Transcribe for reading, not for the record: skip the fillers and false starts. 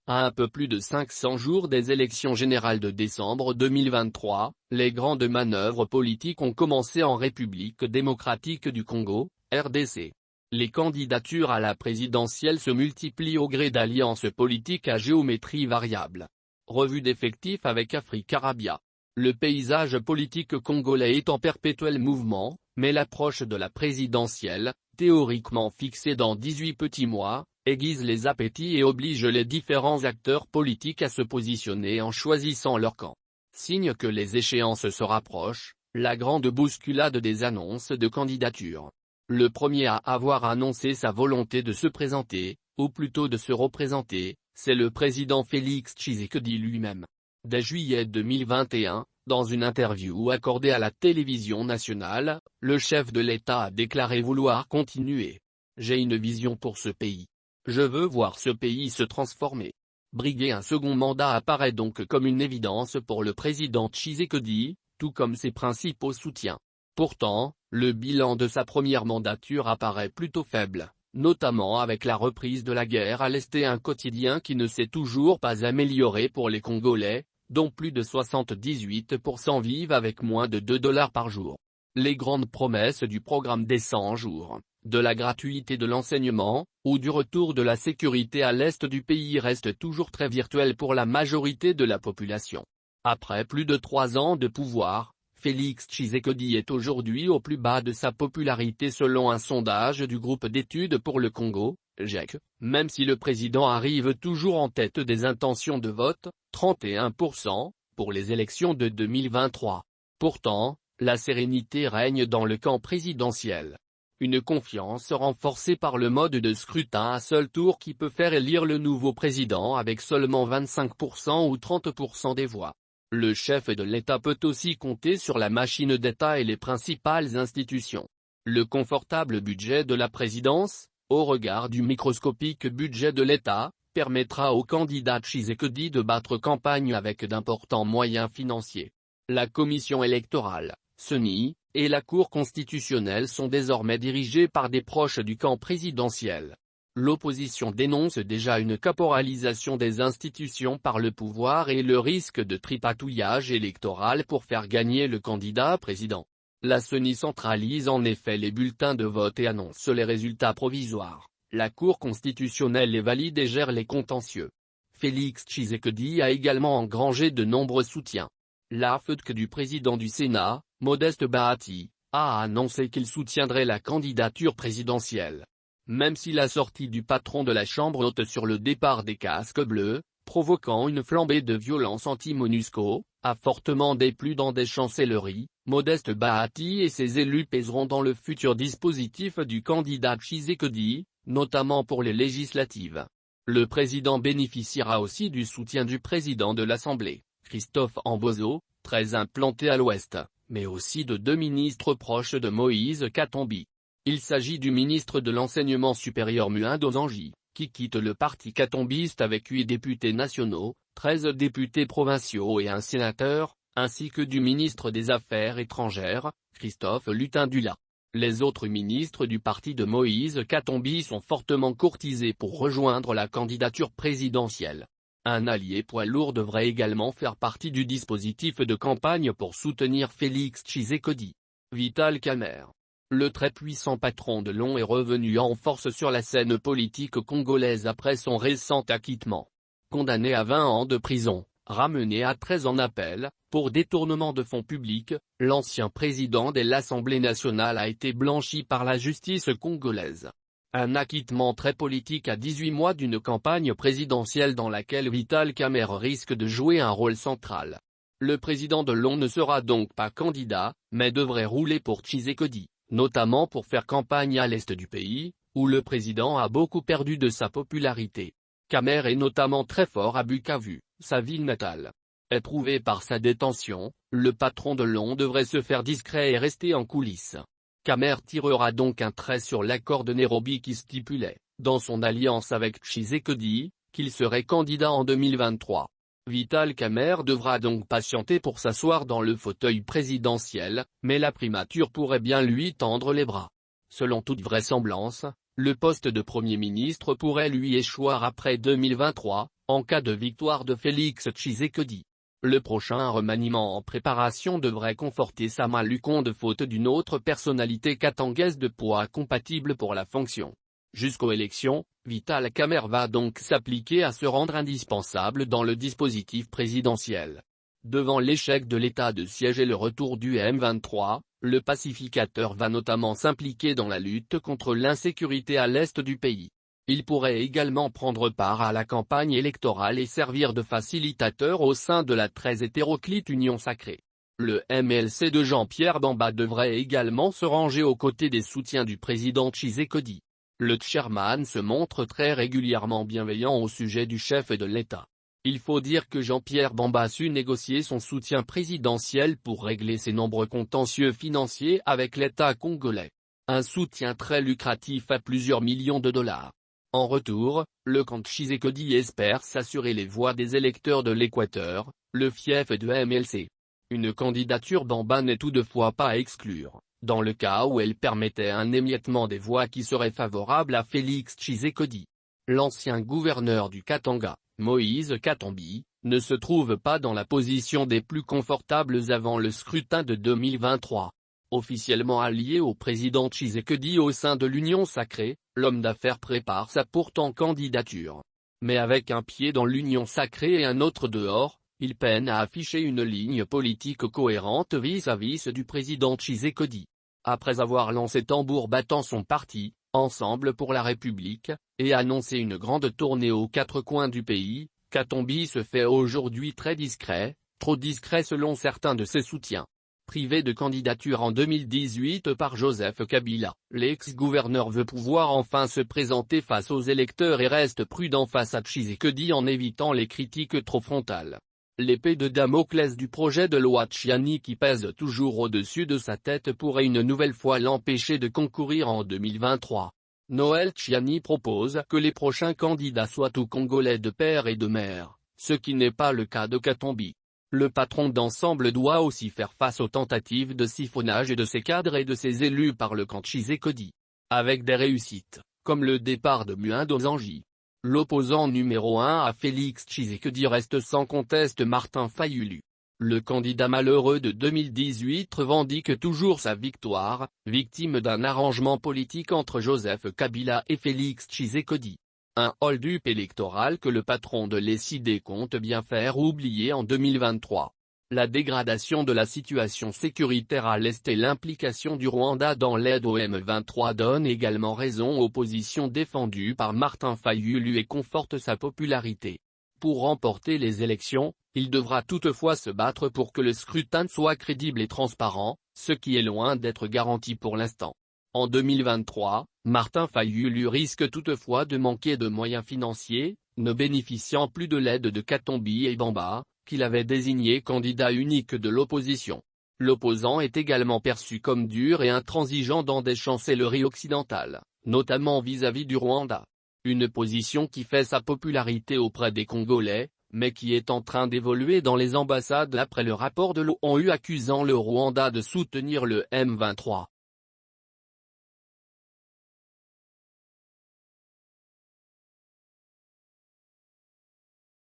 À un peu plus de 500 jours des élections générales de décembre 2023, les grandes manœuvres politiques ont commencé en République démocratique du Congo, RDC. Les candidatures à la présidentielle se multiplient au gré d'alliances politiques à géométrie variable. Revue d'effectifs avec Africarabia. Le paysage politique congolais est en perpétuel mouvement, mais l'approche de la présidentielle, théoriquement fixée dans 18 petits mois, aiguise les appétits et oblige les différents acteurs politiques à se positionner en choisissant leur camp. Signe que les échéances se rapprochent, la grande bousculade des annonces de candidature. Le premier à avoir annoncé sa volonté de se présenter, ou plutôt de se représenter, c'est le président Félix Tshisekedi lui-même. Dès juillet 2021, dans une interview accordée à la télévision nationale, le chef de l'État a déclaré vouloir continuer. « J'ai une vision pour ce pays. Je veux voir ce pays se transformer. » Briguer un second mandat apparaît donc comme une évidence pour le président Tshisekedi, tout comme ses principaux soutiens. Pourtant, le bilan de sa première mandature apparaît plutôt faible, notamment avec la reprise de la guerre à l'Est et un quotidien qui ne s'est toujours pas amélioré pour les Congolais, dont plus de 78% vivent avec moins de $2 par jour. Les grandes promesses du programme des 100 jours, de la gratuité de l'enseignement, ou du retour de la sécurité à l'est du pays restent toujours très virtuelles pour la majorité de la population. Après plus de 3 ans de pouvoir, Félix Tshisekedi est aujourd'hui au plus bas de sa popularité selon un sondage du groupe d'études pour le Congo, GEC, même si le président arrive toujours en tête des intentions de vote, 31%, pour les élections de 2023. Pourtant, la sérénité règne dans le camp présidentiel. Une confiance renforcée par le mode de scrutin à seul tour qui peut faire élire le nouveau président avec seulement 25% ou 30% des voix. Le chef de l'État peut aussi compter sur la machine d'État et les principales institutions. Le confortable budget de la présidence, au regard du microscopique budget de l'État, permettra au candidat Tshisekedi de battre campagne avec d'importants moyens financiers. La commission électorale, CENI, et la Cour constitutionnelle sont désormais dirigées par des proches du camp présidentiel. L'opposition dénonce déjà une caporalisation des institutions par le pouvoir et le risque de tripatouillage électoral pour faire gagner le candidat président. La CENI centralise en effet les bulletins de vote et annonce les résultats provisoires. La Cour constitutionnelle les valide et gère les contentieux. Félix Tshisekedi a également engrangé de nombreux soutiens. L'AFDC du président du Sénat, Modeste Bahati, a annoncé qu'il soutiendrait la candidature présidentielle. Même si la sortie du patron de la Chambre haute sur le départ des casques bleus, provoquant une flambée de violence anti-MONUSCO, a fortement déplu dans des chancelleries, Modeste Bahati et ses élus pèseront dans le futur dispositif du candidat Tshisekedi, notamment pour les législatives. Le président bénéficiera aussi du soutien du président de l'Assemblée, Christophe Ambozo, très implanté à l'ouest, mais aussi de 2 ministres proches de Moïse Katumbi. Il s'agit du ministre de l'Enseignement supérieur Muindo Nzangi, qui quitte le parti katumbiste avec 8 députés nationaux, 13 députés provinciaux et un sénateur, ainsi que du ministre des Affaires étrangères, Christophe Lutindula. Les autres ministres du parti de Moïse Katumbi sont fortement courtisés pour rejoindre la candidature présidentielle. Un allié poids lourd devrait également faire partie du dispositif de campagne pour soutenir Félix Tshisekedi. Vital Kamerhe. Le très puissant patron de l'ONU est revenu en force sur la scène politique congolaise après son récent acquittement. Condamné à 20 ans de prison, ramené à 13 en appel, pour détournement de fonds publics, l'ancien président de l'Assemblée nationale a été blanchi par la justice congolaise. Un acquittement très politique à 18 mois d'une campagne présidentielle dans laquelle Vital Kamerhe risque de jouer un rôle central. Le président de l'ONU ne sera donc pas candidat, mais devrait rouler pour Tshisekedi, notamment pour faire campagne à l'est du pays, où le président a beaucoup perdu de sa popularité. Kamerhe est notamment très fort à Bukavu, sa ville natale. Éprouvé par sa détention, le patron de l'ONU devrait se faire discret et rester en coulisses. Kamerhe tirera donc un trait sur l'accord de Nairobi qui stipulait, dans son alliance avec Tshisekedi, qu'il serait candidat en 2023. Vital Kamerhe devra donc patienter pour s'asseoir dans le fauteuil présidentiel, mais la primature pourrait bien lui tendre les bras. Selon toute vraisemblance, le poste de Premier ministre pourrait lui échoir après 2023, en cas de victoire de Félix Tshisekedi. Le prochain remaniement en préparation devrait conforter Sama Lukonde faute d'une autre personnalité katangaise de poids compatible pour la fonction. Jusqu'aux élections, Vital Kamerhe va donc s'appliquer à se rendre indispensable dans le dispositif présidentiel. Devant l'échec de l'État de siège et le retour du M23, le pacificateur va notamment s'impliquer dans la lutte contre l'insécurité à l'est du pays. Il pourrait également prendre part à la campagne électorale et servir de facilitateur au sein de la très hétéroclite Union sacrée. Le MLC de Jean-Pierre Bemba devrait également se ranger aux côtés des soutiens du président Tshisekedi. Le chairman se montre très régulièrement bienveillant au sujet du chef de l'État. Il faut dire que Jean-Pierre Bemba a su négocier son soutien présidentiel pour régler ses nombreux contentieux financiers avec l'État congolais. Un soutien très lucratif à plusieurs millions de dollars. En retour, le camp Tshisekedi espère s'assurer les voix des électeurs de l'Équateur, le fief de MLC. Une candidature Bemba n'est toutefois pas à exclure, dans le cas où elle permettait un émiettement des voix qui serait favorable à Félix Tshisekedi. L'ancien gouverneur du Katanga, Moïse Katumbi, ne se trouve pas dans la position des plus confortables avant le scrutin de 2023. Officiellement allié au président Tshisekedi au sein de l'Union sacrée, l'homme d'affaires prépare sa pourtant candidature. Mais avec un pied dans l'Union sacrée et un autre dehors, il peine à afficher une ligne politique cohérente vis-à-vis du président Tshisekedi. Après avoir lancé tambour battant son parti, Ensemble pour la République, et annoncé une grande tournée aux quatre coins du pays, Katumbi se fait aujourd'hui très discret, trop discret selon certains de ses soutiens. Privé de candidature en 2018 par Joseph Kabila, l'ex-gouverneur veut pouvoir enfin se présenter face aux électeurs et reste prudent face à Tshisekedi en évitant les critiques trop frontales. L'épée de Damoclès du projet de loi Tchiani qui pèse toujours au-dessus de sa tête pourrait une nouvelle fois l'empêcher de concourir en 2023. Noël Tchiani propose que les prochains candidats soient tous congolais de père et de mère, ce qui n'est pas le cas de Katumbi. Le patron d'Ensemble doit aussi faire face aux tentatives de siphonnage de ses cadres et de ses élus par le camp Tshisekedi. Avec des réussites, comme le départ de Muindo Nzangi. L'opposant numéro 1 à Félix Tshisekedi reste sans conteste Martin Fayulu. Le candidat malheureux de 2018 revendique toujours sa victoire, victime d'un arrangement politique entre Joseph Kabila et Félix Tshisekedi. Un hold-up électoral que le patron de l'ECD compte bien faire oublier en 2023. La dégradation de la situation sécuritaire à l'Est et l'implication du Rwanda dans l'aide au M23 donnent également raison aux positions défendues par Martin Fayulu et confortent sa popularité. Pour remporter les élections, il devra toutefois se battre pour que le scrutin soit crédible et transparent, ce qui est loin d'être garanti pour l'instant. En 2023, Martin Fayulu risque toutefois de manquer de moyens financiers, ne bénéficiant plus de l'aide de Katumbi et Bemba, qu'il avait désigné candidat unique de l'opposition. L'opposant est également perçu comme dur et intransigeant dans des chancelleries occidentales, notamment vis-à-vis du Rwanda. Une position qui fait sa popularité auprès des Congolais, mais qui est en train d'évoluer dans les ambassades après le rapport de l'ONU accusant le Rwanda de soutenir le M23.